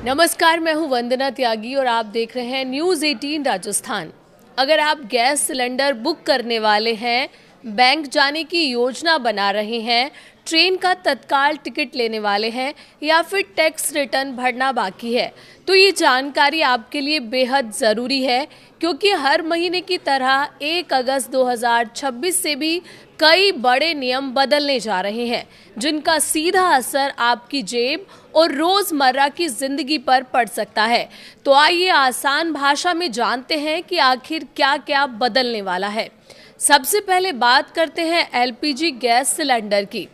नमस्कार, मैं हूं वंदना त्यागी और आप देख रहे हैं न्यूज़ 18 राजस्थान। अगर आप गैस सिलेंडर बुक करने वाले हैं, बैंक जाने की योजना बना रहे हैं, ट्रेन का तत्काल टिकट लेने वाले हैं या फिर टैक्स रिटर्न भरना बाकी है, तो ये जानकारी आपके लिए बेहद ज़रूरी है, क्योंकि हर महीने की तरह 1 अगस्त 2026 से भी कई बड़े नियम बदलने जा रहे हैं, जिनका सीधा असर आपकी जेब और रोज़मर्रा की ज़िंदगी पर पड़ सकता है। तो आइए आसान भाषा में जानते हैं कि आखिर क्या क्या बदलने वाला है। सबसे पहले बात करते हैं एलपीजी गैस सिलेंडर की।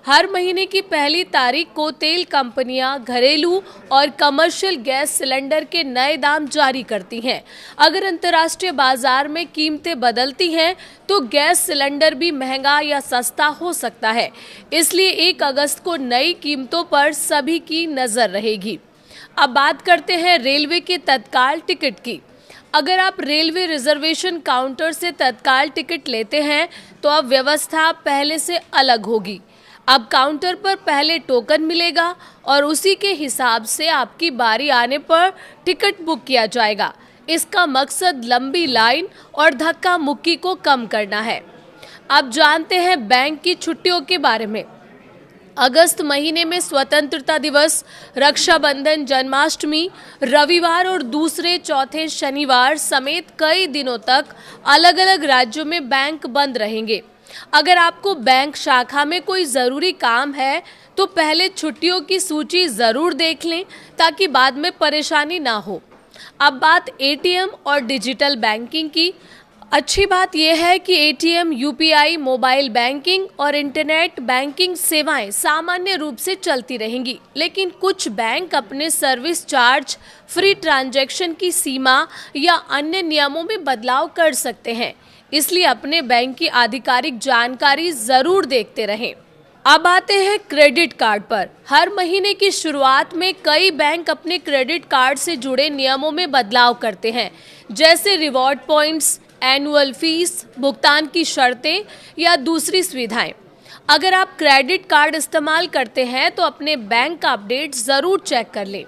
हर महीने की पहली तारीख को तेल कंपनियां घरेलू और कमर्शियल गैस सिलेंडर के नए दाम जारी करती हैं। अगर अंतर्राष्ट्रीय बाजार में कीमतें बदलती हैं तो गैस सिलेंडर भी महंगा या सस्ता हो सकता है। इसलिए 1 अगस्त को नई कीमतों पर सभी की नज़र रहेगी। अब बात करते हैं रेलवे के तत्काल टिकट की। अगर आप रेलवे रिजर्वेशन काउंटर से तत्काल टिकट लेते हैं तो अब व्यवस्था पहले से अलग होगी। अब काउंटर पर पहले टोकन मिलेगा और उसी के हिसाब से आपकी बारी आने पर टिकट बुक किया जाएगा। इसका मकसद लंबी लाइन और धक्का मुक्की को कम करना है। अब जानते हैं बैंक की छुट्टियों के बारे में। अगस्त महीने में स्वतंत्रता दिवस, रक्षाबंधन, जन्माष्टमी, रविवार और दूसरे चौथे शनिवार समेत कई दिनों तक अलग अलग राज्यों में बैंक बंद रहेंगे। अगर आपको बैंक शाखा में कोई ज़रूरी काम है तो पहले छुट्टियों की सूची ज़रूर देख लें, ताकि बाद में परेशानी ना हो। अब बात एटीएम और डिजिटल बैंकिंग की। अच्छी बात यह है कि एटीएम, यूपीआई, मोबाइल बैंकिंग और इंटरनेट बैंकिंग सेवाएं सामान्य रूप से चलती रहेंगी, लेकिन कुछ बैंक अपने सर्विस चार्ज, फ्री ट्रांजैक्शन की सीमा या अन्य नियमों में बदलाव कर सकते हैं। इसलिए अपने बैंक की आधिकारिक जानकारी ज़रूर देखते रहें। अब आते हैं क्रेडिट कार्ड पर। हर महीने की शुरुआत में कई बैंक अपने क्रेडिट कार्ड से जुड़े नियमों में बदलाव करते हैं, जैसे रिवॉर्ड पॉइंट्स, एनुअल फीस, भुगतान की शर्तें या दूसरी सुविधाएं। अगर आप क्रेडिट कार्ड इस्तेमाल करते हैं तो अपने बैंक का अपडेट ज़रूर चेक कर लें।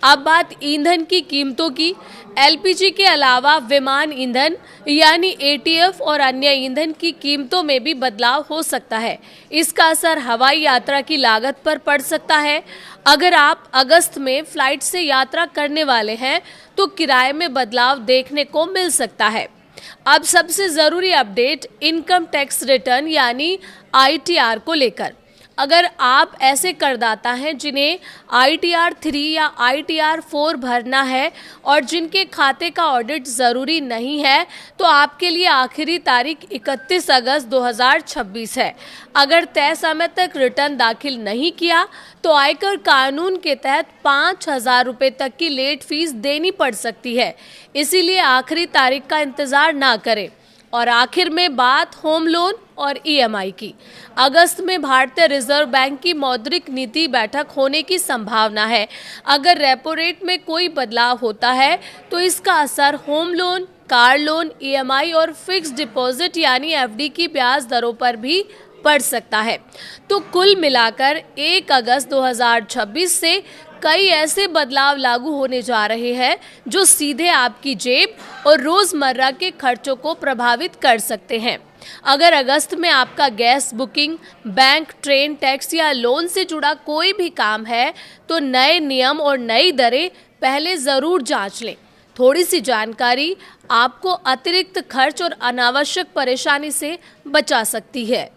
अब बात ईंधन की कीमतों की। एलपीजी के अलावा विमान ईंधन यानी एटीएफ और अन्य ईंधन की कीमतों में भी बदलाव हो सकता है। इसका असर हवाई यात्रा की लागत पर पड़ सकता है। अगर आप अगस्त में फ्लाइट से यात्रा करने वाले हैं तो किराए में बदलाव देखने को मिल सकता है। अब सबसे ज़रूरी अपडेट इनकम टैक्स रिटर्न यानी आईटीआर को लेकर। अगर आप ऐसे करदाता हैं जिन्हें आईटीआर 3 या आईटीआर 4 भरना है और जिनके खाते का ऑडिट ज़रूरी नहीं है, तो आपके लिए आखिरी तारीख 31 अगस्त 2026 है। अगर तय समय तक रिटर्न दाखिल नहीं किया तो आयकर कानून के तहत 5,000 रुपये तक की लेट फीस देनी पड़ सकती है। इसीलिए आखिरी तारीख का इंतज़ार ना करें। और आखिर में बात होम लोन और ईएमआई की। अगस्त में भारतीय रिजर्व बैंक की मौद्रिक नीति बैठक होने की संभावना है। अगर रेपो रेट में कोई बदलाव होता है तो इसका असर home loan, car loan, EMI और फिक्स डिपॉजिट यानी एफडी की ब्याज दरों पर भी पड़ सकता है। तो कुल मिलाकर 1 अगस्त 2026 से कई ऐसे बदलाव लागू होने जा रहे हैं जो सीधे आपकी जेब और रोज़मर्रा के खर्चों को प्रभावित कर सकते हैं। अगर अगस्त में आपका gas booking, bank, train, tax या लोन से जुड़ा कोई भी काम है तो नए नियम और नई दरें पहले ज़रूर जांच लें। थोड़ी सी जानकारी आपको अतिरिक्त खर्च और अनावश्यक परेशानी से बचा सकती है।